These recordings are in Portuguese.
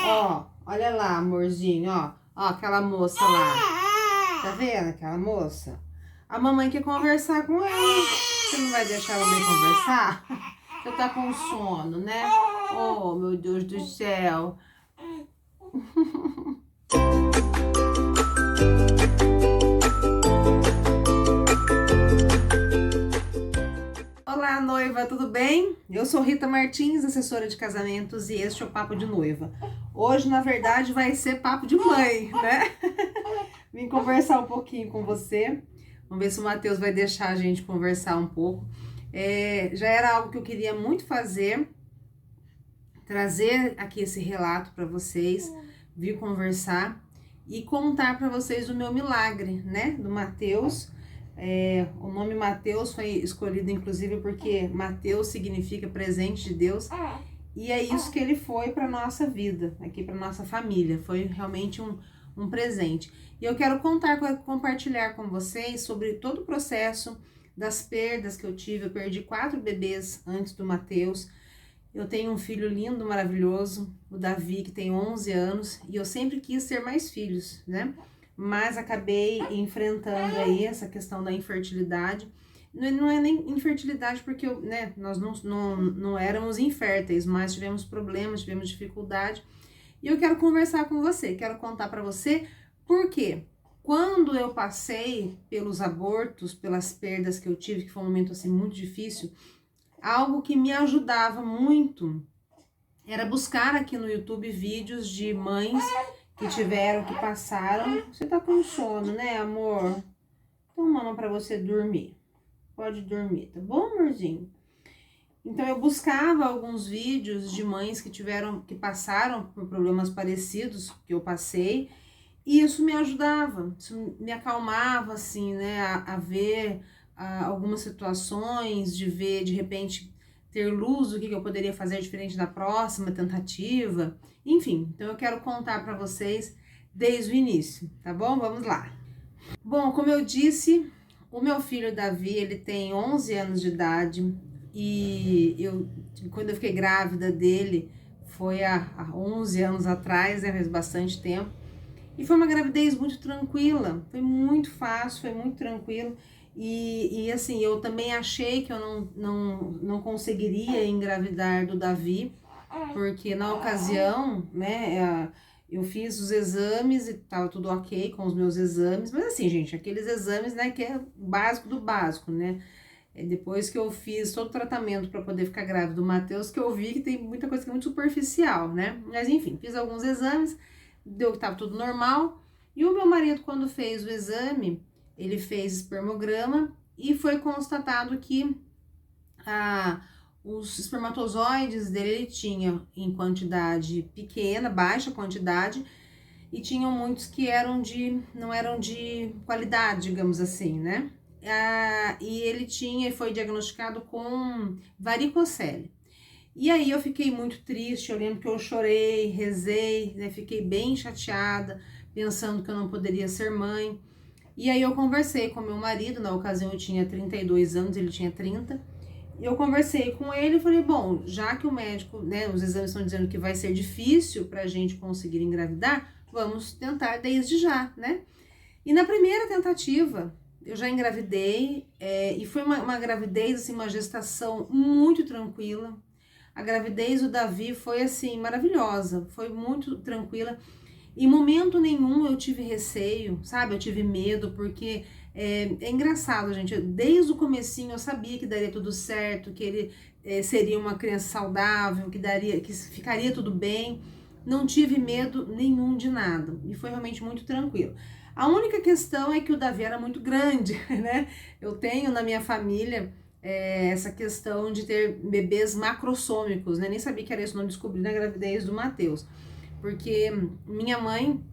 Ó, olha lá, amorzinho, ó. Ó, aquela moça lá. Tá vendo aquela moça? A mamãe quer conversar com ela. Você não vai deixar a mamãe conversar? Você tá com sono, né? Oh, meu Deus do céu. Olá, noiva, tudo bem? Eu sou Rita Martins, assessora de casamentos, e este é o Papo de Noiva. Hoje, na verdade, vai ser papo de mãe, né? Vim conversar um pouquinho com você. Vamos ver se o Matheus vai deixar a gente conversar um pouco. Já era algo que eu queria muito fazer, trazer aqui esse relato para vocês, vir conversar e contar para vocês o meu milagre, né? Do Matheus. O nome Mateus foi escolhido inclusive porque Mateus significa presente de Deus, e é isso que ele foi para nossa vida, aqui para nossa família. Foi realmente um presente. E eu quero compartilhar com vocês sobre todo o processo das perdas que eu tive. Eu perdi 4 bebês antes do Mateus. Eu tenho um filho lindo, maravilhoso, o Davi, que tem 11 anos, e eu sempre quis ter mais filhos, né? Mas acabei enfrentando aí essa questão da infertilidade. Não é nem infertilidade porque nós não éramos inférteis, mas tivemos problemas, tivemos dificuldade. E eu quero conversar com você, quero contar para você por quê. Quando eu passei pelos abortos, pelas perdas que eu tive, que foi um momento assim muito difícil, algo que me ajudava muito era buscar aqui no YouTube vídeos de mães que tiveram, que passaram. Você tá com sono, né, amor? Então, mama, pra você dormir. Pode dormir, tá bom, amorzinho? Então, eu buscava alguns vídeos de mães que passaram por problemas parecidos que eu passei, e isso me ajudava, isso me acalmava, assim, né, a ver algumas situações, de ver, de repente, ter luz do que eu poderia fazer diferente da próxima tentativa. Enfim, então eu quero contar para vocês desde o início, tá bom? Vamos lá. Bom, como eu disse, o meu filho Davi, ele tem 11 anos de idade, e quando eu fiquei grávida dele, foi há 11 anos atrás, né, faz bastante tempo, e foi uma gravidez muito tranquila, foi muito fácil, foi muito tranquilo. E assim, eu também achei que eu não conseguiria engravidar do Davi, porque na ocasião, né, eu fiz os exames e tava tudo ok com os meus exames, mas assim, gente, aqueles exames, né, que é básico do básico, né? Depois que eu fiz todo o tratamento para poder ficar grávida do Matheus, que eu vi que tem muita coisa que é muito superficial, né? Mas enfim, fiz alguns exames, deu que tava tudo normal. E o meu marido, quando fez o exame, ele fez espermograma e foi constatado que os espermatozoides dele ele tinha em quantidade pequena, baixa quantidade, e tinham muitos que não eram de qualidade, digamos assim, né? E ele foi diagnosticado com varicocele. E aí eu fiquei muito triste, eu lembro que eu chorei, rezei, né, fiquei bem chateada, pensando que eu não poderia ser mãe. E aí eu conversei com meu marido, na ocasião eu tinha 32 anos, ele tinha 30. E eu conversei com ele e falei, bom, já que o médico, né, os exames estão dizendo que vai ser difícil pra gente conseguir engravidar, vamos tentar desde já, né? E na primeira tentativa, eu já engravidei, e foi uma gravidez, assim, uma gestação muito tranquila. A gravidez do Davi foi, assim, maravilhosa, foi muito tranquila. Em momento nenhum eu tive receio, sabe? Eu tive medo, porque é engraçado, gente. Desde o comecinho eu sabia que daria tudo certo, que ele seria uma criança saudável, que ficaria tudo bem. Não tive medo nenhum de nada. E foi realmente muito tranquilo. A única questão é que o Davi era muito grande, né? Eu tenho na minha família essa questão de ter bebês macrossômicos, né? Nem sabia que era esse o nome, descobri na gravidez do Matheus. Porque minha mãe,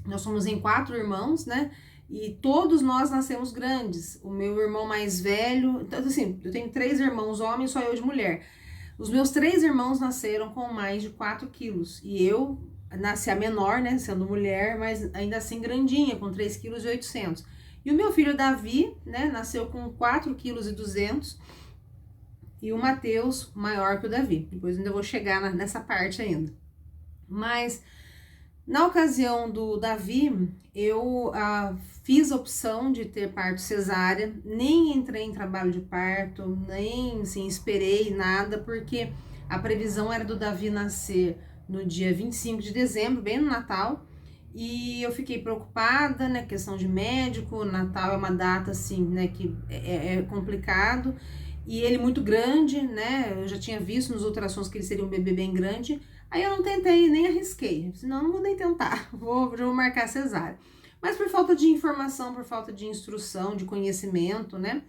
nós somos em 4 irmãos, né? E todos nós nascemos grandes. O meu irmão mais velho, então assim, eu tenho 3 irmãos homens, só eu de mulher. Os meus 3 irmãos nasceram com mais de 4 quilos. E eu nasci a menor, né? Sendo mulher, mas ainda assim grandinha, com 3,8 kg. E o meu filho Davi, né? Nasceu com 4,2 kg. E o Matheus maior que o Davi. Depois ainda vou chegar nessa parte ainda. Mas na ocasião do Davi, eu fiz a opção de ter parto cesárea, nem entrei em trabalho de parto, nem assim, esperei nada, porque a previsão era do Davi nascer no dia 25 de dezembro, bem no Natal, e eu fiquei preocupada, né, questão de médico, Natal é uma data assim, né, que é complicado, e ele muito grande, né, eu já tinha visto nos ultrassons que ele seria um bebê bem grande, aí eu não tentei, nem arrisquei, senão não vou nem tentar, vou marcar cesárea. Mas por falta de informação, por falta de instrução, de conhecimento, né,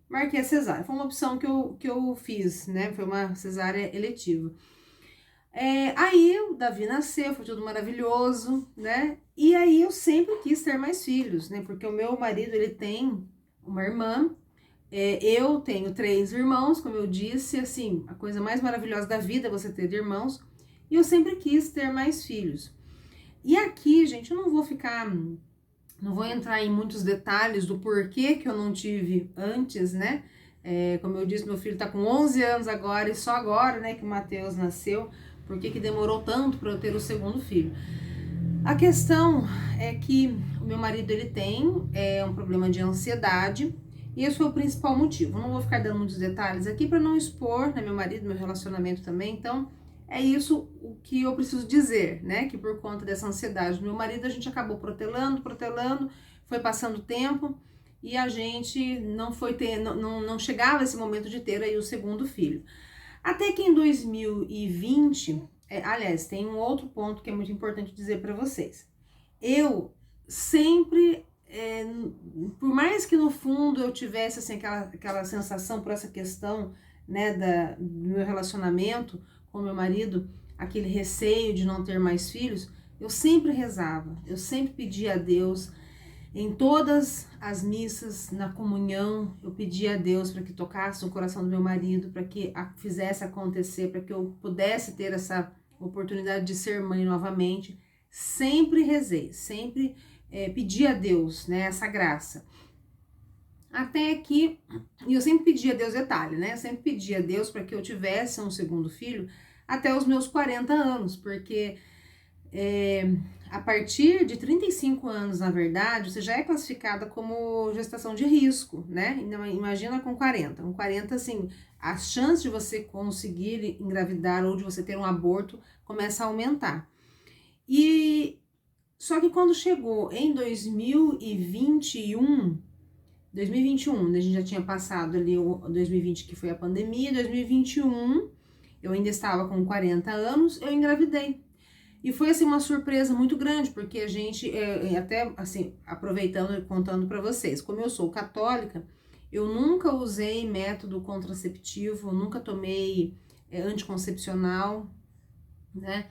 marquei a cesárea. Foi uma opção que eu fiz, né, foi uma cesárea eletiva. Aí o Davi nasceu, foi tudo maravilhoso, né? E aí eu sempre quis ter mais filhos, né? Porque o meu marido, ele tem uma irmã, eu tenho 3 irmãos, como eu disse, assim, a coisa mais maravilhosa da vida é você ter irmãos. E eu sempre quis ter mais filhos. E aqui, gente, eu não vou entrar em muitos detalhes do porquê que eu não tive antes, né? Como eu disse, meu filho tá com 11 anos agora e só agora, né, que o Matheus nasceu. Por que demorou tanto para eu ter o segundo filho? A questão é que o meu marido, ele tem um problema de ansiedade e esse foi o principal motivo. Eu não vou ficar dando muitos detalhes aqui para não expor, né, meu marido, meu relacionamento também. Então, é isso o que eu preciso dizer, né? Que por conta dessa ansiedade do meu marido, a gente acabou protelando, foi passando o tempo e a gente não chegava esse momento de ter aí o segundo filho. Até que em 2020, aliás, tem um outro ponto que é muito importante dizer para vocês. Eu sempre, por mais que no fundo eu tivesse assim, aquela sensação por essa questão, né, do meu relacionamento com meu marido, aquele receio de não ter mais filhos, eu sempre rezava, eu sempre pedia a Deus. Em todas as missas, na comunhão, eu pedi a Deus para que tocasse o coração do meu marido, para que fizesse acontecer, para que eu pudesse ter essa oportunidade de ser mãe novamente. Sempre rezei, sempre pedi a Deus, né, essa graça. Até que, e eu sempre pedi a Deus, detalhe, né, eu sempre pedi a Deus para que eu tivesse um segundo filho até os meus 40 anos, porque a partir de 35 anos, na verdade, você já é classificada como gestação de risco, né? Imagina com 40. Com 40, assim, a chance de você conseguir engravidar ou de você ter um aborto começa a aumentar. E só que quando chegou em 2021, a gente já tinha passado ali o 2020, que foi a pandemia, 2021, eu ainda estava com 40 anos, eu engravidei. E foi assim uma surpresa muito grande, porque a gente, até assim, aproveitando e contando para vocês, como eu sou católica, eu nunca usei método contraceptivo, nunca tomei anticoncepcional, né?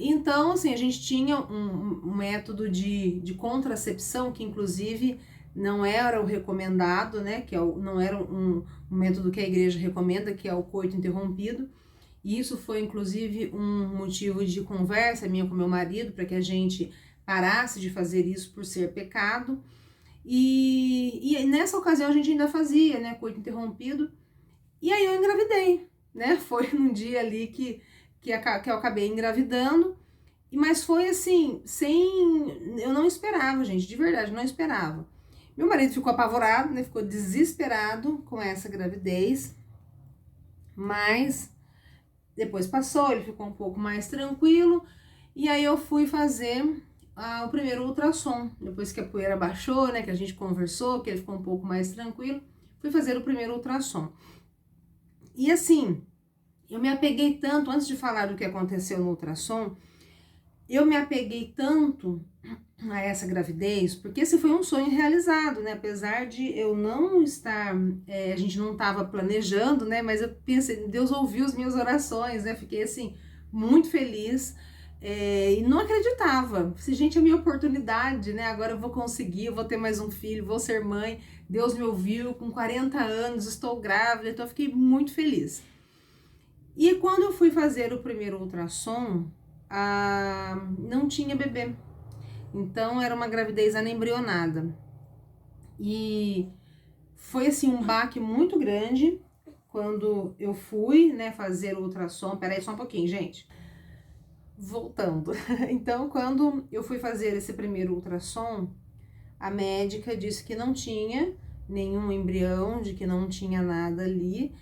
Então, assim, a gente tinha um método de contracepção que, inclusive, não era o recomendado, né? Que não era um método que a igreja recomenda, que é o coito interrompido. E isso foi, inclusive, um motivo de conversa minha com meu marido, para que a gente parasse de fazer isso por ser pecado. E nessa ocasião a gente ainda fazia, né, coito interrompido. E aí eu engravidei, né? Foi num dia ali que eu acabei engravidando. Mas foi assim, eu não esperava, gente, de verdade, não esperava. Meu marido ficou apavorado, né? Ficou desesperado com essa gravidez. Mas depois passou, ele ficou um pouco mais tranquilo, e aí eu fui fazer o primeiro ultrassom. Depois que a poeira baixou, né, que a gente conversou, que ele ficou um pouco mais tranquilo, fui fazer o primeiro ultrassom. E assim, eu me apeguei tanto, antes de falar do que aconteceu no ultrassom, eu me apeguei tanto a essa gravidez, porque esse foi um sonho realizado, né? Apesar de eu não estar, a gente não estava planejando, né? Mas eu pensei, Deus ouviu as minhas orações, né? Fiquei assim, muito feliz e não acreditava. Se, gente, é a minha oportunidade, né? Agora eu vou conseguir, eu vou ter mais um filho, vou ser mãe. Deus me ouviu, com 40 anos, estou grávida, então eu fiquei muito feliz. E quando eu fui fazer o primeiro ultrassom, não tinha bebê. Então, era uma gravidez anembrionada. E foi, assim, um baque muito grande quando eu fui, né, fazer o ultrassom. Peraí só um pouquinho, gente. voltando. Então, quando eu fui fazer esse primeiro ultrassom, a médica disse que não tinha nenhum embrião, de que não tinha nada ali,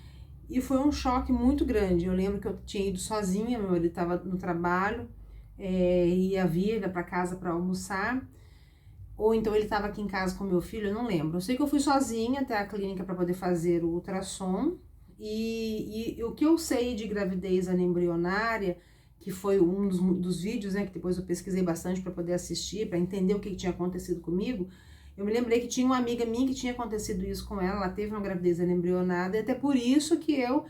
e foi um choque muito grande. Eu lembro que eu tinha ido sozinha, meu marido estava no trabalho, ia vir para casa para almoçar, ou então ele estava aqui em casa com meu filho, eu não lembro. Eu sei que eu fui sozinha até a clínica para poder fazer o ultrassom, e o que eu sei de gravidez anembrionária, que foi um dos vídeos, né, que depois eu pesquisei bastante para poder assistir, para entender o que tinha acontecido comigo, eu me lembrei que tinha uma amiga minha que tinha acontecido isso com ela teve uma gravidez anembrionada, e até por isso que eu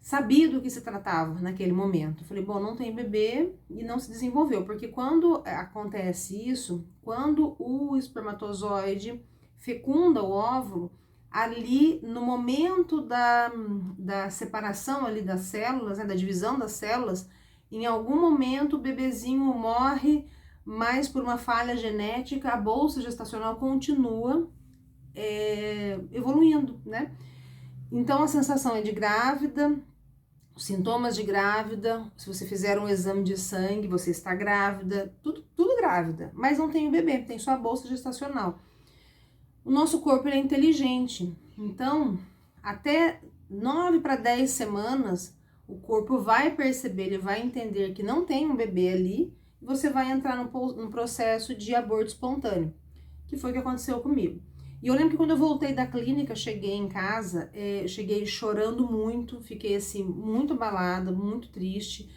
sabia do que se tratava naquele momento. Falei, bom, não tem bebê e não se desenvolveu, porque quando acontece isso, quando o espermatozoide fecunda o óvulo, ali no momento da separação ali das células, né, da divisão das células, em algum momento o bebezinho morre, mas por uma falha genética, a bolsa gestacional continua evoluindo, né? Então a sensação é de grávida, os sintomas de grávida, se você fizer um exame de sangue, você está grávida, tudo grávida, mas não tem o bebê, tem só a bolsa gestacional. O nosso corpo é inteligente, então até 9 para 10 semanas o corpo vai perceber, ele vai entender que não tem um bebê ali, e você vai entrar num processo de aborto espontâneo, que foi o que aconteceu comigo. E eu lembro que quando eu voltei da clínica, cheguei em casa, cheguei chorando muito, fiquei assim, muito abalada, muito triste,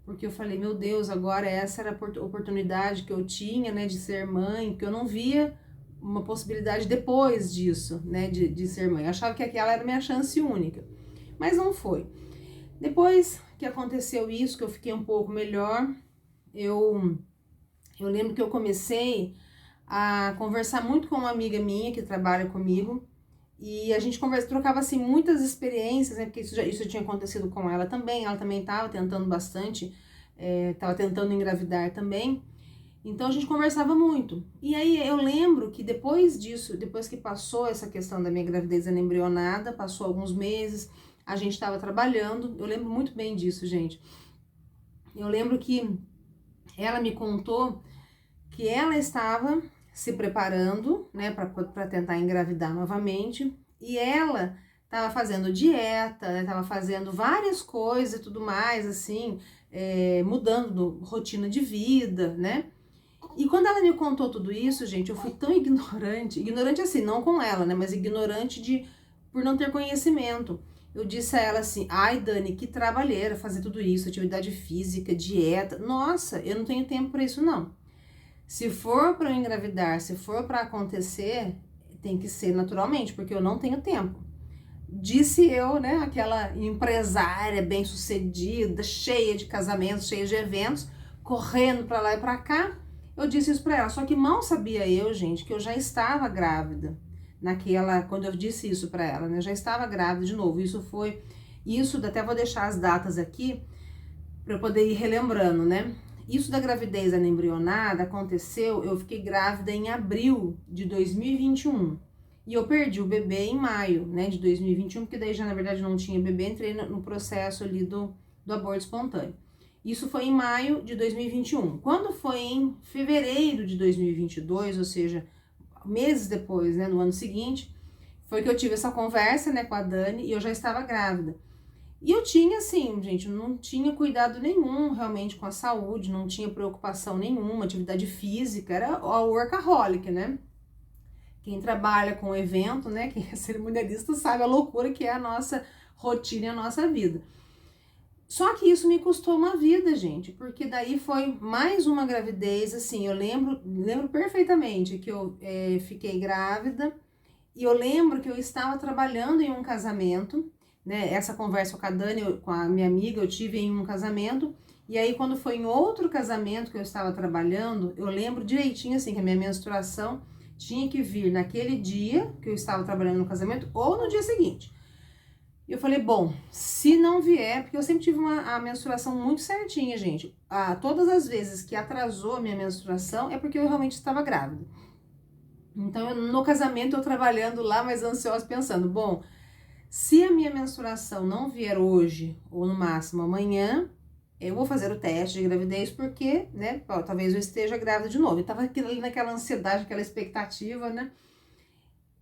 porque eu falei, meu Deus, agora essa era a oportunidade que eu tinha, né, de ser mãe, porque eu não via uma possibilidade depois disso, né, de ser mãe. Eu achava que aquela era a minha chance única, mas não foi. Depois que aconteceu isso, que eu fiquei um pouco melhor, eu lembro que eu comecei a conversar muito com uma amiga minha que trabalha comigo, e a gente trocava assim muitas experiências, né, porque isso tinha acontecido com ela também estava tentando bastante, estava tentando engravidar também, então a gente conversava muito. E aí eu lembro que depois disso, depois que passou essa questão da minha gravidez anembrionada, passou alguns meses, a gente estava trabalhando, eu lembro muito bem disso, gente. Eu lembro que ela me contou que ela estava se preparando, né, para tentar engravidar novamente, e ela estava fazendo dieta, estava fazendo várias coisas e tudo mais, assim, mudando rotina de vida, né? E quando ela me contou tudo isso, gente, eu fui tão ignorante assim, não com ela, né, mas ignorante por não ter conhecimento. Eu disse a ela assim, ai Dani, que trabalheira fazer tudo isso, atividade física, dieta, nossa, eu não tenho tempo para isso não. Se for para eu engravidar, se for para acontecer, tem que ser naturalmente, porque eu não tenho tempo. Disse eu, né, aquela empresária bem-sucedida, cheia de casamentos, cheia de eventos, correndo para lá e para cá. Eu disse isso para ela, só que mal sabia eu, gente, que eu já estava grávida quando eu disse isso para ela, né? Eu já estava grávida de novo. Até vou deixar as datas aqui para eu poder ir relembrando, né? Isso da gravidez anembrionada aconteceu, eu fiquei grávida em abril de 2021. E eu perdi o bebê em maio, né, de 2021, porque daí já na verdade não tinha bebê, entrei no processo ali do aborto espontâneo. Isso foi em maio de 2021. Quando foi em fevereiro de 2022, ou seja, meses depois, né, no ano seguinte, foi que eu tive essa conversa, né, com a Dani, e eu já estava grávida. E eu tinha, assim, gente, não tinha cuidado nenhum realmente com a saúde, não tinha preocupação nenhuma, atividade física, era a workaholic, né? Quem trabalha com evento, né, quem é cerimonialista sabe a loucura que é a nossa rotina e a nossa vida. Só que isso me custou uma vida, gente, porque daí foi mais uma gravidez, assim, eu lembro perfeitamente que eu fiquei grávida, e eu lembro que eu estava trabalhando em um casamento, né? Essa conversa com a Dani, com a minha amiga, eu tive em um casamento. E aí, quando foi em outro casamento que eu estava trabalhando, eu lembro direitinho, assim, que a minha menstruação tinha que vir naquele dia que eu estava trabalhando no casamento ou no dia seguinte. E eu falei, bom, se não vier, porque eu sempre tive a menstruação muito certinha, gente. Todas as vezes que atrasou a minha menstruação é porque eu realmente estava grávida. Então, no casamento, eu trabalhando lá, mais ansiosa, pensando, bom, se a minha menstruação não vier hoje, ou no máximo amanhã, eu vou fazer o teste de gravidez porque, né, ó, talvez eu esteja grávida de novo. Eu tava ali naquela ansiedade, aquela expectativa, né?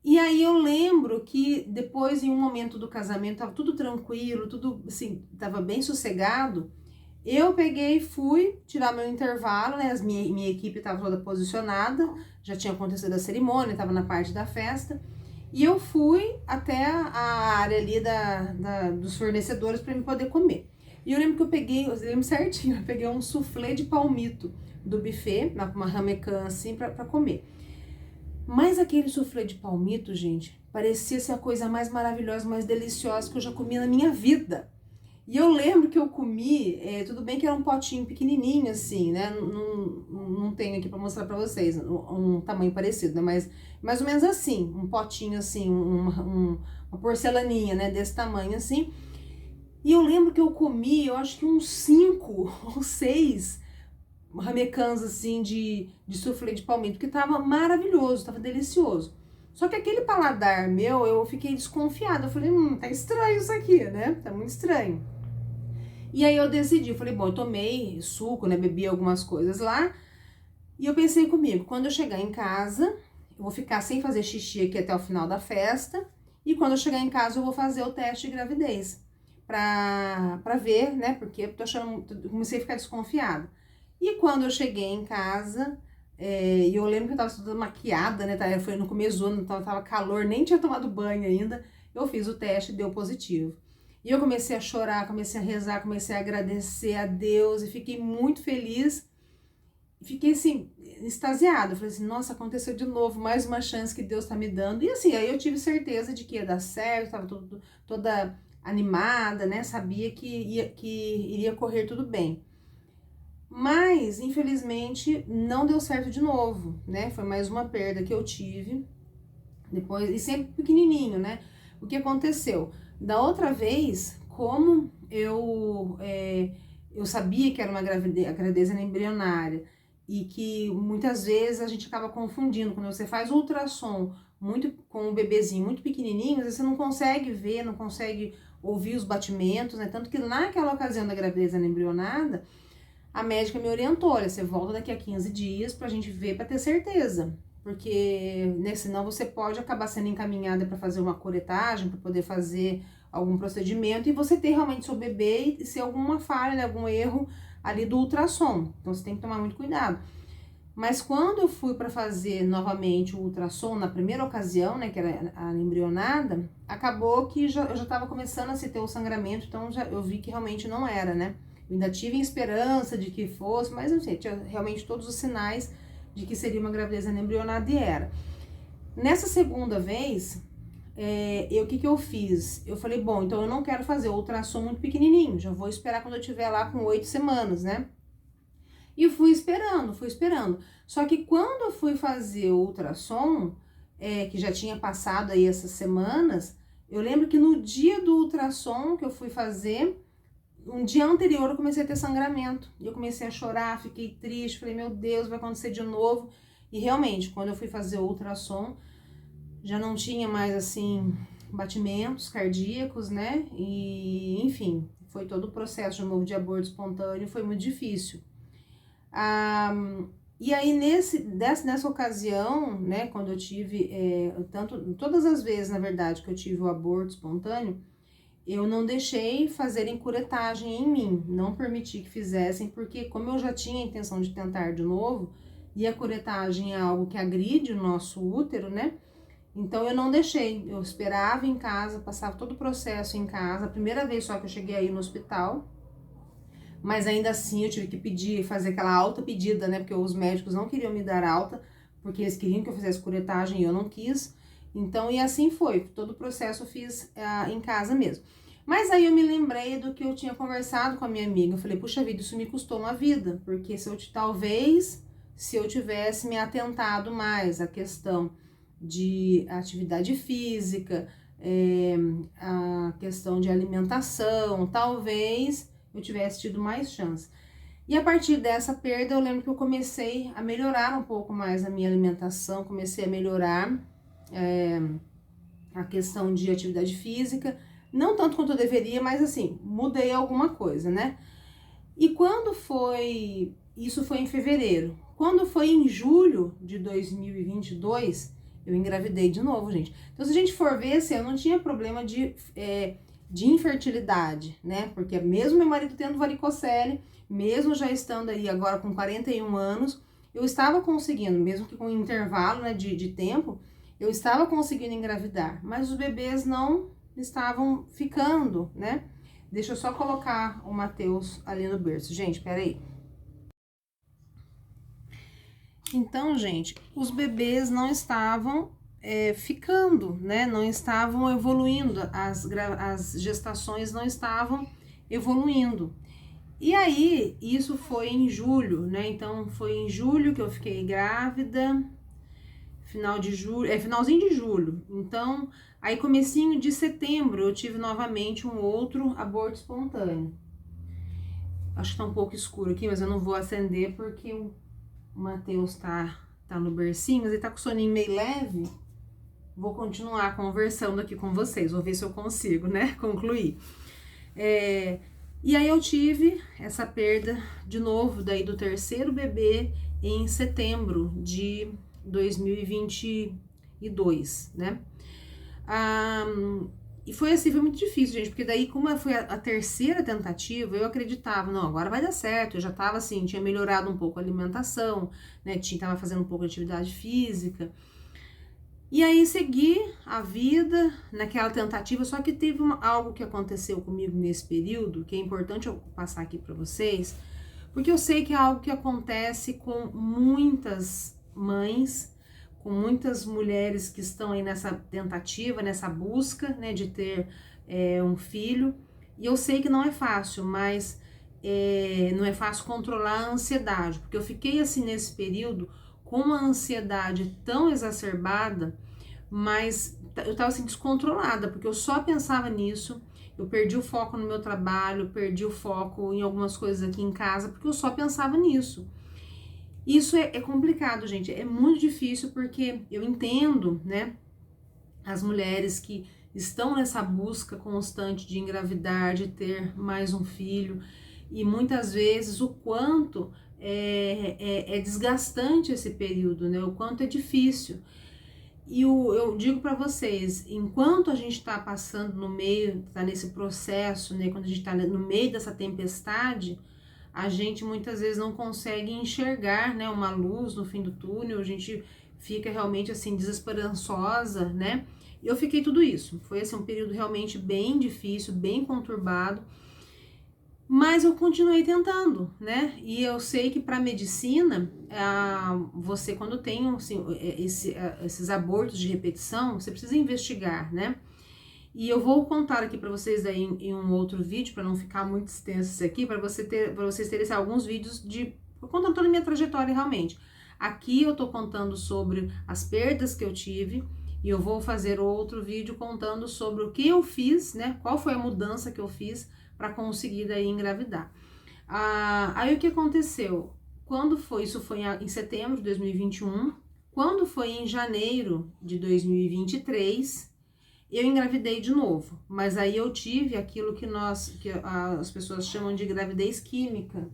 E aí eu lembro que depois, em um momento do casamento, tava tudo tranquilo, tudo, assim, tava bem sossegado. Eu peguei e fui tirar meu intervalo, né? Minha equipe estava toda posicionada, já tinha acontecido a cerimônia, estava na parte da festa. E eu fui até a área ali dos fornecedores para me poder comer. E eu lembro que eu lembro certinho, eu peguei um soufflé de palmito do buffet, uma ramecan assim, para comer. Mas aquele soufflé de palmito, gente, parecia ser a coisa mais maravilhosa, mais deliciosa que eu já comi na minha vida. E eu lembro que eu comi, tudo bem que era um potinho pequenininho assim, né? Não tenho aqui para mostrar para vocês um tamanho parecido, né? Mas mais ou menos assim, um potinho assim, uma porcelaninha, né? Desse tamanho assim. E eu lembro que eu comi, eu acho que uns 5 ou 6 ramecãs assim de soufflé de palmito, que tava maravilhoso, tava delicioso. Só que aquele paladar meu, eu fiquei desconfiada. Eu falei, tá estranho isso aqui, né? Tá muito estranho. E aí eu decidi, eu falei, bom, eu tomei suco, né, bebi algumas coisas lá, e eu pensei comigo, quando eu chegar em casa, eu vou ficar sem fazer xixi aqui até o final da festa, e quando eu chegar em casa eu vou fazer o teste de gravidez, pra ver, né, porque eu tô achando, comecei a ficar desconfiada. E quando eu cheguei em casa, e eu lembro que eu tava toda maquiada, né, foi no começo do ano, então tava calor, nem tinha tomado banho ainda, eu fiz o teste e deu positivo. E eu comecei a chorar, comecei a rezar, comecei a agradecer a Deus e fiquei muito feliz. Fiquei assim, extasiada. Eu falei assim, nossa, aconteceu de novo, mais uma chance que Deus tá me dando. E assim, aí eu tive certeza de que ia dar certo, tava toda animada, né? Sabia que iria correr tudo bem. Mas, infelizmente, não deu certo de novo, né? Foi mais uma perda que eu tive. Depois, e sempre pequenininho, né? O que aconteceu? Da outra vez, como eu sabia que era uma gravidez embrionária e que muitas vezes a gente acaba confundindo, quando você faz ultrassom muito com um bebezinho muito pequenininho, você não consegue ver, não consegue ouvir os batimentos, né? Tanto que naquela ocasião da gravidez embrionada, a médica me orientou, olha, você volta daqui a 15 dias pra gente ver, pra ter certeza. Porque, né, senão você pode acabar sendo encaminhada para fazer uma curetagem, para poder fazer algum procedimento e você ter realmente seu bebê e ser alguma falha, né, algum erro ali do ultrassom. Então você tem que tomar muito cuidado. Mas quando eu fui para fazer novamente o ultrassom, na primeira ocasião, né, que era a embrionada, acabou que eu já estava começando a se ter o sangramento, então eu vi que realmente não era, né? Eu ainda tive esperança de que fosse, mas não sei, tinha realmente todos os sinais de que seria uma gravidez embrionada e era. Nessa segunda vez, o que eu fiz? Eu falei, bom, então eu não quero fazer o ultrassom muito pequenininho, já vou esperar quando eu estiver lá com 8 semanas, né? E fui esperando, fui esperando. Só que quando eu fui fazer o ultrassom, que já tinha passado aí essas semanas, eu lembro que no dia do ultrassom que eu fui fazer, um dia anterior eu comecei a ter sangramento. E eu comecei a chorar, fiquei triste, falei, meu Deus, vai acontecer de novo. E realmente, quando eu fui fazer o ultrassom, já não tinha mais, assim, batimentos cardíacos, né? E, enfim, foi todo o processo de novo de aborto espontâneo, foi muito difícil. E aí, nessa ocasião, né, quando eu tive, todas as vezes, na verdade, que eu tive o aborto espontâneo, eu não deixei fazerem curetagem em mim, não permiti que fizessem, porque como eu já tinha a intenção de tentar de novo, e a curetagem é algo que agride o nosso útero, né? Então eu não deixei, eu esperava em casa, passava todo o processo em casa, a primeira vez só que eu cheguei aí no hospital, mas ainda assim eu tive que pedir, fazer aquela alta pedida, né? Porque os médicos não queriam me dar alta, porque eles queriam que eu fizesse curetagem e eu não quis. Então, e assim foi, todo o processo eu fiz em casa mesmo. Mas aí eu me lembrei do que eu tinha conversado com a minha amiga. Eu falei, puxa vida, isso me custou uma vida, porque talvez, se eu tivesse me atentado mais à questão de atividade física, a questão de alimentação, talvez eu tivesse tido mais chance. E a partir dessa perda, eu lembro que eu comecei a melhorar um pouco mais a minha alimentação, comecei a melhorar a questão de atividade física, não tanto quanto eu deveria, mas assim, mudei alguma coisa, né? E quando foi, isso foi em fevereiro, quando foi em julho de 2022, eu engravidei de novo, gente. Então, se a gente for ver, assim, eu não tinha problema de infertilidade, né? Porque mesmo meu marido tendo varicocele, mesmo já estando aí agora com 41 anos, eu estava conseguindo, mesmo que com um intervalo, né, de tempo, eu estava conseguindo engravidar, mas os bebês não estavam ficando, né? Deixa eu só colocar o Matheus ali no berço. Gente, peraí. Então, gente, os bebês não estavam ficando, né? Não estavam evoluindo, as gestações não estavam evoluindo. E aí, isso foi em julho, né? Então, foi em julho que eu fiquei grávida, final de julho, finalzinho de julho. Então, aí comecinho de setembro, eu tive novamente um outro aborto espontâneo. Acho que tá um pouco escuro aqui, mas eu não vou acender porque o Matheus tá no bercinho, mas ele tá com o soninho meio leve. Vou continuar conversando aqui com vocês, vou ver se eu consigo, né, concluir. E aí eu tive essa perda de novo, daí do terceiro bebê em setembro de 2022, né? E foi assim, foi muito difícil, gente, porque daí, como foi a terceira tentativa, eu acreditava, não, agora vai dar certo. Eu já tava assim, tinha melhorado um pouco a alimentação, né? Tava fazendo um pouco de atividade física. E aí segui a vida naquela tentativa, só que teve algo que aconteceu comigo nesse período, que é importante eu passar aqui para vocês, porque eu sei que é algo que acontece com muitas mães, com muitas mulheres que estão aí nessa tentativa, nessa busca, né, de ter um filho. E eu sei que não é fácil, mas não é fácil controlar a ansiedade, porque eu fiquei assim nesse período com uma ansiedade tão exacerbada, mas eu tava assim descontrolada, porque eu só pensava nisso. Eu perdi o foco no meu trabalho, perdi o foco em algumas coisas aqui em casa, porque eu só pensava nisso. Isso é complicado, gente, é muito difícil, porque eu entendo, né, as mulheres que estão nessa busca constante de engravidar, de ter mais um filho, e muitas vezes o quanto é desgastante esse período, né, o quanto é difícil. E eu digo para vocês, enquanto a gente está passando no meio, está nesse processo, né, quando a gente está no meio dessa tempestade, a gente muitas vezes não consegue enxergar, né, uma luz no fim do túnel, a gente fica realmente assim desesperançosa, né? E eu fiquei tudo isso. Foi assim um período realmente bem difícil, bem conturbado. Mas eu continuei tentando, né? E eu sei que para medicina, você quando tem assim, esses abortos de repetição, você precisa investigar, né? E eu vou contar aqui para vocês aí em um outro vídeo, para não ficar muito extenso isso aqui, para vocês terem assim, alguns vídeos contando toda a minha trajetória realmente. Aqui eu tô contando sobre as perdas que eu tive, e eu vou fazer outro vídeo contando sobre o que eu fiz, né? Qual foi a mudança que eu fiz para conseguir daí engravidar. Aí o que aconteceu? Quando foi? Isso foi em setembro de 2021. Quando foi em janeiro de 2023, eu engravidei de novo. Mas aí eu tive aquilo que as pessoas chamam de gravidez química.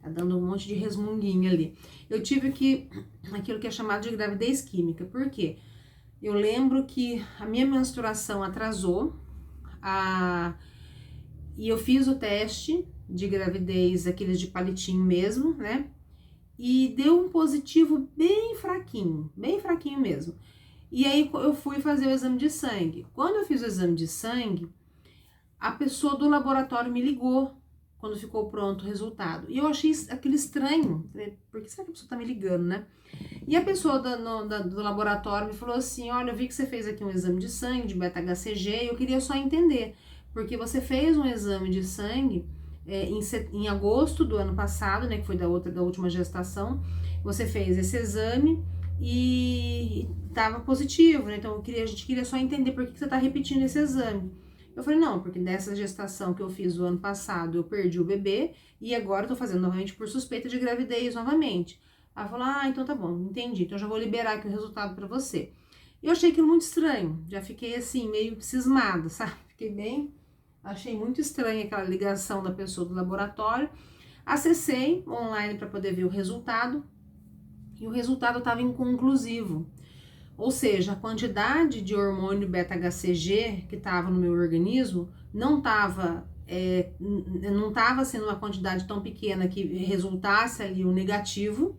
Tá dando um monte de resmunguinho ali. Eu tive aquilo que é chamado de gravidez química. Por quê? Eu lembro que a minha menstruação atrasou, e eu fiz o teste de gravidez, aqueles de palitinho mesmo, né? E deu um positivo bem fraquinho mesmo. E aí eu fui fazer o exame de sangue. Quando eu fiz o exame de sangue, a pessoa do laboratório me ligou quando ficou pronto o resultado. E eu achei aquilo estranho. Por que será que a pessoa tá me ligando, né? E a pessoa do laboratório me falou assim: olha, eu vi que você fez aqui um exame de sangue, de beta-HCG, e eu queria só entender, porque você fez um exame de sangue em agosto do ano passado, né, que foi da última gestação, você fez esse exame e tava positivo, né, então a gente queria só entender por que você tá repetindo esse exame. Eu falei, não, porque dessa gestação que eu fiz o ano passado, eu perdi o bebê, e agora eu tô fazendo novamente por suspeita de gravidez novamente. Ela falou, então tá bom, entendi, então já vou liberar aqui o resultado pra você. Eu achei aquilo muito estranho, já fiquei assim, meio cismada, sabe? Fiquei bem, achei muito estranha aquela ligação da pessoa do laboratório. Acessei online para poder ver o resultado e o resultado estava inconclusivo. Ou seja, a quantidade de hormônio beta-HCG que estava no meu organismo não estava sendo uma quantidade tão pequena que resultasse ali o negativo,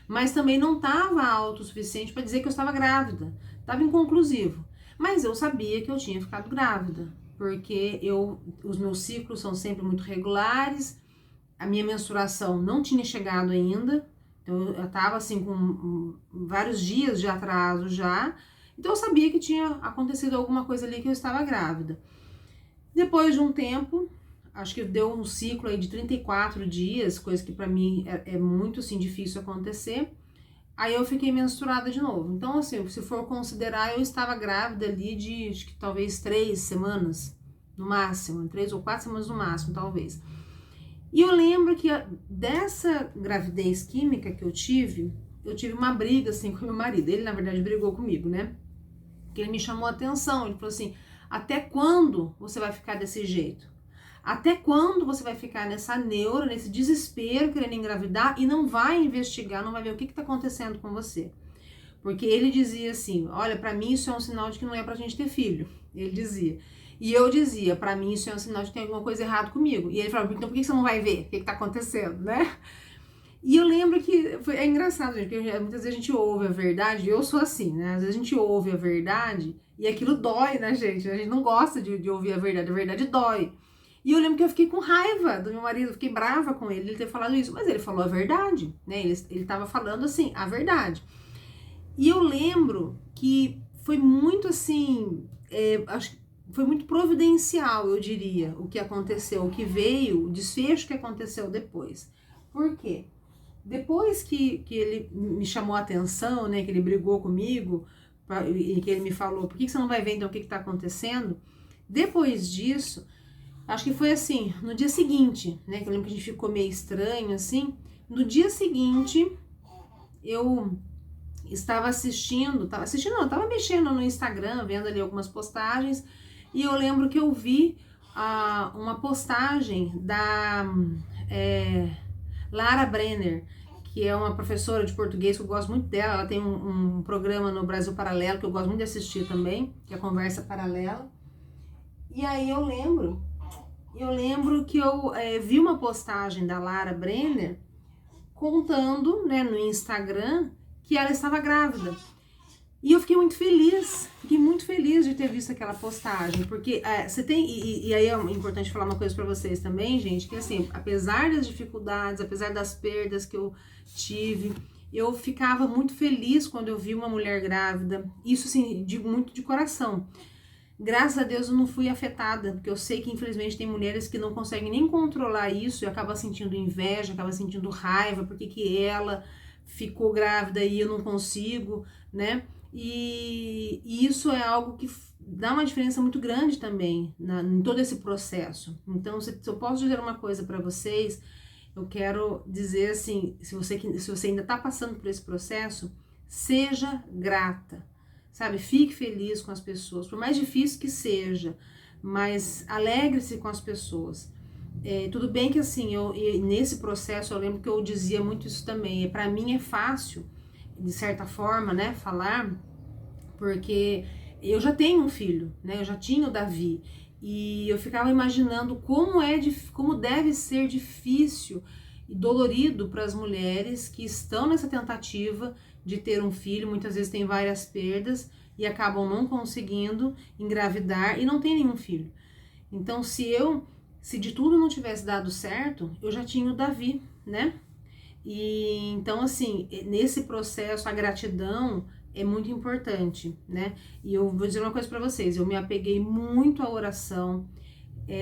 mas também não estava alto o suficiente para dizer que eu estava grávida. Estava inconclusivo. Mas eu sabia que eu tinha ficado grávida, porque os meus ciclos são sempre muito regulares, a minha menstruação não tinha chegado ainda, então eu estava assim com vários dias de atraso já, então eu sabia que tinha acontecido alguma coisa ali que eu estava grávida. Depois de um tempo, acho que deu um ciclo aí de 34 dias, coisa que para mim é muito assim difícil acontecer. Aí eu fiquei menstruada de novo. Então, assim, se for considerar, eu estava grávida ali de, acho que talvez 3 semanas, no máximo, 3 ou 4 semanas no máximo, talvez. E eu lembro que dessa gravidez química que eu tive uma briga, assim, com meu marido. Ele, na verdade, brigou comigo, né? Porque ele me chamou a atenção, ele falou assim, até quando você vai ficar desse jeito? Até quando você vai ficar nessa neura, nesse desespero, querendo engravidar e não vai investigar, não vai ver o que tá acontecendo com você? Porque ele dizia assim, olha, pra mim isso é um sinal de que não é pra gente ter filho. Ele dizia. E eu dizia, pra mim isso é um sinal de que tem alguma coisa errada comigo. E ele falava, então por que você não vai ver o que tá acontecendo, né? E eu lembro que é engraçado, gente, porque muitas vezes a gente ouve a verdade, e eu sou assim, né? Às vezes a gente ouve a verdade e aquilo dói na gente, a gente não gosta de ouvir a verdade dói. E eu lembro que eu fiquei com raiva do meu marido, fiquei brava com ele ter falado isso, mas ele falou a verdade, né? Ele tava falando assim, a verdade. E eu lembro que foi muito assim, acho que foi muito providencial, eu diria, o que aconteceu, o que veio, o desfecho que aconteceu depois. Por quê? Depois que ele me chamou a atenção, né, que ele brigou comigo, e que ele me falou, por que você não vai ver então o que está acontecendo? Depois disso, acho que foi assim, no dia seguinte, né, que eu lembro que a gente ficou meio estranho, assim, no dia seguinte, eu estava estava mexendo no Instagram, vendo ali algumas postagens, e eu lembro que eu vi uma postagem da Lara Brenner, que é uma professora de português que eu gosto muito dela. Ela tem um programa no Brasil Paralelo que eu gosto muito de assistir também, que é a Conversa Paralela. E aí eu lembro que eu vi uma postagem da Lara Brenner contando, né, no Instagram que ela estava grávida. E eu fiquei muito feliz de ter visto aquela postagem, porque você tem, e aí é importante falar uma coisa pra vocês também, gente, que assim, apesar das dificuldades, apesar das perdas que eu tive, eu ficava muito feliz quando eu vi uma mulher grávida, isso assim, digo muito de coração. Graças a Deus eu não fui afetada, porque eu sei que infelizmente tem mulheres que não conseguem nem controlar isso e acabam sentindo inveja, acabam sentindo raiva, porque que ela ficou grávida e eu não consigo, né? E isso é algo que dá uma diferença muito grande também em todo esse processo. Então, se eu posso dizer uma coisa para vocês, eu quero dizer assim, se você ainda está passando por esse processo, seja grata, sabe? Fique feliz com as pessoas, por mais difícil que seja, mas alegre-se com as pessoas. Tudo bem que assim, nesse processo eu lembro que eu dizia muito isso também, para mim é fácil, de certa forma, né, falar, porque eu já tenho um filho, né, eu já tinha o Davi, e eu ficava imaginando como deve ser difícil e dolorido para as mulheres que estão nessa tentativa de ter um filho, muitas vezes tem várias perdas e acabam não conseguindo engravidar e não tem nenhum filho. Então, se de tudo não tivesse dado certo, eu já tinha o Davi, né? E então, assim, nesse processo, a gratidão é muito importante, né? E eu vou dizer uma coisa para vocês, eu me apeguei muito à oração.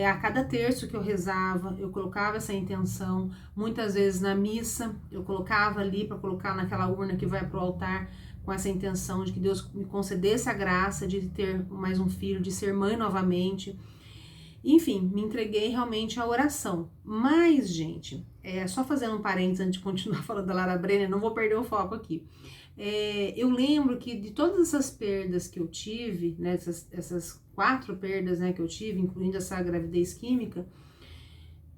A cada terço que eu rezava, eu colocava essa intenção. Muitas vezes na missa, eu colocava ali para colocar naquela urna que vai para o altar, com essa intenção de que Deus me concedesse a graça de ter mais um filho, de ser mãe novamente. Enfim, me entreguei realmente à oração. Mas, gente, só fazendo um parênteses antes de continuar falando da Lara Brenner, não vou perder o foco aqui. eu lembro que de todas essas perdas que eu tive, né, essas 4 perdas, né, que eu tive, incluindo essa gravidez química,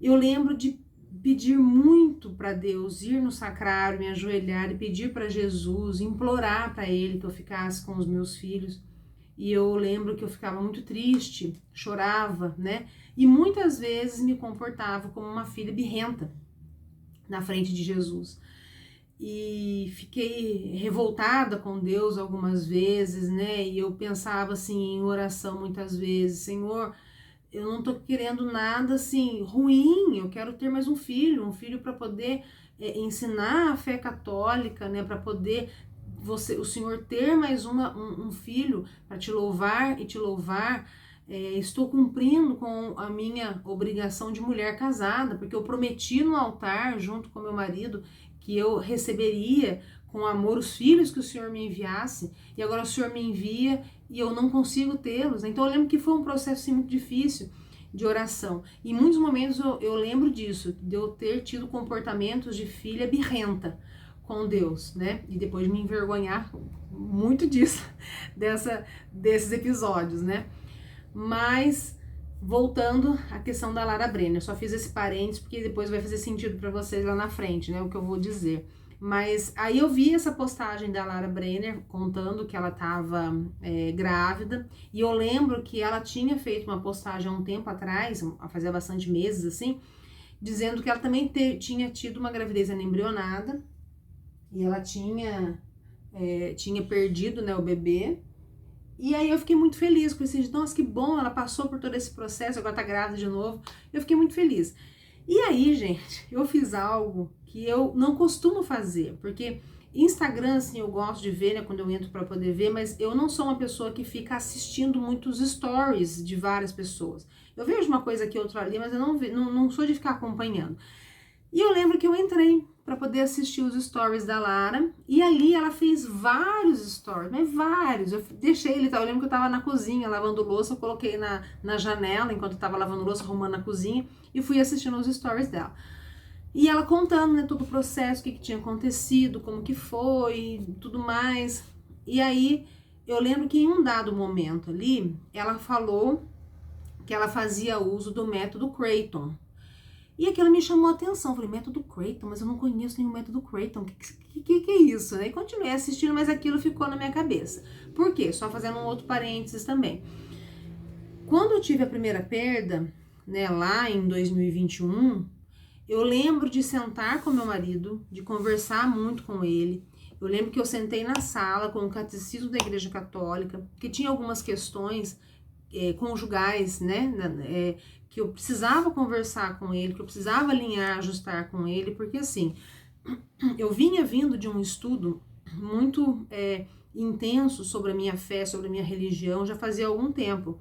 eu lembro de pedir muito para Deus, ir no sacrário, me ajoelhar e pedir para Jesus, implorar para Ele que eu ficasse com os meus filhos. E eu lembro que eu ficava muito triste, chorava, né? E muitas vezes me comportava como uma filha birrenta na frente de Jesus. E fiquei revoltada com Deus algumas vezes, né? E eu pensava assim em oração muitas vezes: Senhor, eu não tô querendo nada assim ruim, eu quero ter mais um filho para poder ensinar a fé católica, né? Para poder o Senhor ter mais um filho para te louvar e te louvar. Estou cumprindo com a minha obrigação de mulher casada, porque eu prometi no altar, junto com meu marido, que eu receberia com amor os filhos que o Senhor me enviasse, e agora o Senhor me envia e eu não consigo tê-los. Então eu lembro que foi um processo assim, muito difícil de oração. Em muitos momentos eu lembro disso, de eu ter tido comportamentos de filha birrenta com Deus, né? E depois me envergonhar muito disso, desses episódios, né? Mas voltando à questão da Lara Brenner, eu só fiz esse parênteses porque depois vai fazer sentido para vocês lá na frente, né? O que eu vou dizer. Mas aí eu vi essa postagem da Lara Brenner contando que ela estava grávida, e eu lembro que ela tinha feito uma postagem há um tempo atrás, fazia bastante meses assim, dizendo que ela também tinha tido uma gravidez anembrionada e ela tinha perdido, né, o bebê. E aí eu fiquei muito feliz com isso. Nossa, que bom, ela passou por todo esse processo, agora tá grávida de novo. Eu fiquei muito feliz. E aí, gente, eu fiz algo que eu não costumo fazer, porque Instagram, assim, eu gosto de ver, né, quando eu entro para poder ver, mas eu não sou uma pessoa que fica assistindo muitos stories de várias pessoas. Eu vejo uma coisa aqui, outra ali, mas eu não sou de ficar acompanhando. E eu lembro que eu entrei para poder assistir os stories da Lara, e ali ela fez vários stories, mas vários. Eu deixei ele, eu lembro que eu tava na cozinha lavando louça, eu coloquei na janela enquanto eu tava lavando louça, arrumando na cozinha, e fui assistindo os stories dela. E ela contando, né, todo o processo, o que tinha acontecido, como que foi, tudo mais. E aí eu lembro que em um dado momento ali, ela falou que ela fazia uso do método Creighton. E aquilo me chamou a atenção. Eu falei, método Creighton, mas eu não conheço nenhum método Creighton. O que é isso? E continuei assistindo, mas aquilo ficou na minha cabeça. Por quê? Só fazendo um outro parênteses também. Quando eu tive a primeira perda, né, lá em 2021, eu lembro de sentar com meu marido, de conversar muito com ele. Eu lembro que eu sentei na sala com o catecismo da Igreja Católica, que tinha algumas questões conjugais, né, que eu precisava conversar com ele, que eu precisava alinhar, ajustar com ele, porque assim, eu vinha vindo de um estudo muito intenso sobre a minha fé, sobre a minha religião, já fazia algum tempo.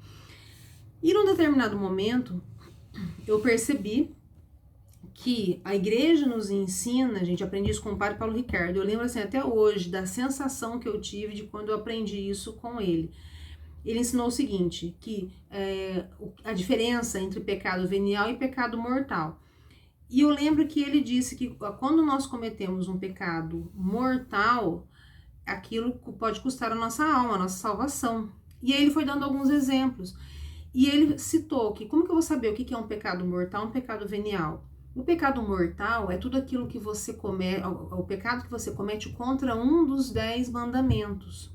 E num determinado momento, eu percebi que a igreja nos ensina, a gente aprende isso com o padre Paulo Ricardo, eu lembro assim até hoje da sensação que eu tive de quando eu aprendi isso com ele. Ele ensinou o seguinte, que a diferença entre pecado venial e pecado mortal. E eu lembro que ele disse que quando nós cometemos um pecado mortal, aquilo pode custar a nossa alma, a nossa salvação. E aí ele foi dando alguns exemplos. E ele citou que, como que eu vou saber o que é um pecado mortal e um pecado venial? O pecado mortal é tudo aquilo que você comete, o pecado que você comete contra um dos 10 mandamentos.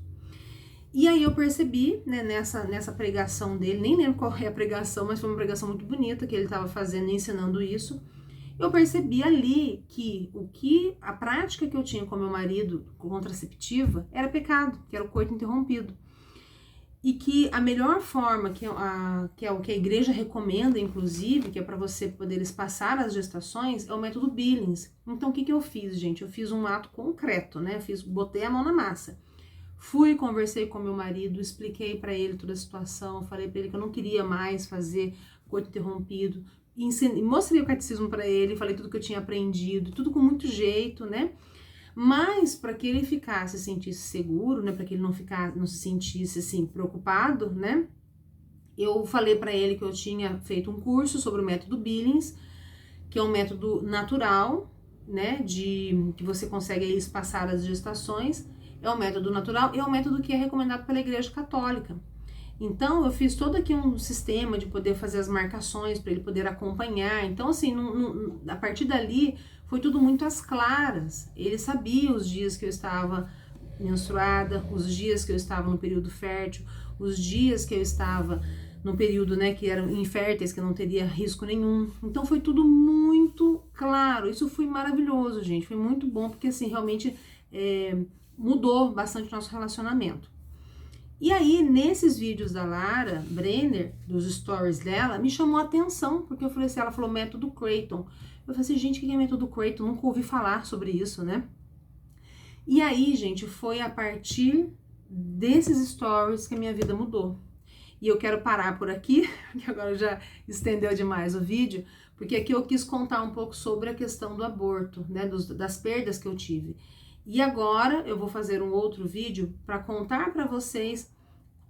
E aí eu percebi, né, nessa pregação dele, nem lembro qual é a pregação, mas foi uma pregação muito bonita que ele estava fazendo e ensinando isso. Eu percebi ali que a prática que eu tinha com meu marido contraceptiva era pecado, que era o coito interrompido. E que a melhor forma, que é o que a igreja recomenda, inclusive, que é para você poder espaçar as gestações, é o método Billings. Então o que eu fiz, gente? Eu fiz um ato concreto, né? Botei a mão na massa. Fui, conversei com meu marido, expliquei para ele toda a situação, falei para ele que eu não queria mais fazer coito interrompido, mostrei o catecismo para ele, falei tudo que eu tinha aprendido, tudo com muito jeito, né? Mas para que ele se sentisse seguro, né? Para que ele não se sentisse assim preocupado, né? Eu falei para ele que eu tinha feito um curso sobre o método Billings, que é um método natural, né? Que você consegue aí espaçar as gestações. é o método natural e é o método que é recomendado pela Igreja Católica. Então, eu fiz todo aqui um sistema de poder fazer as marcações para ele poder acompanhar. Então, assim, a partir dali, foi tudo muito às claras. Ele sabia os dias que eu estava menstruada, os dias que eu estava no período fértil, os dias que eu estava no período, né, que eram inférteis, que não teria risco nenhum. Então, foi tudo muito claro. Isso foi maravilhoso, gente. Foi muito bom, porque, assim, realmente mudou bastante o nosso relacionamento. E aí, nesses vídeos da Lara Brenner, dos stories dela, me chamou a atenção, porque eu falei assim, ela falou método Creighton. Eu falei assim, gente, o que é método Creighton? Nunca ouvi falar sobre isso, né? E aí, gente, foi a partir desses stories que a minha vida mudou. E eu quero parar por aqui, porque agora já estendeu demais o vídeo, porque aqui eu quis contar um pouco sobre a questão do aborto, né, das perdas que eu tive. E agora eu vou fazer um outro vídeo para contar para vocês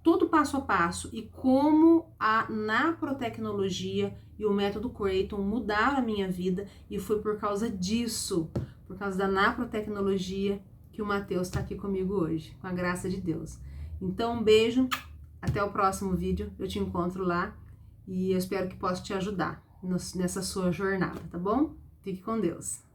todo passo a passo e como a naprotecnologia e o método Creighton mudaram a minha vida, e foi por causa disso, por causa da naprotecnologia, que o Matheus está aqui comigo hoje, com a graça de Deus. Então, um beijo, até o próximo vídeo, eu te encontro lá e eu espero que possa te ajudar nessa sua jornada, tá bom? Fique com Deus.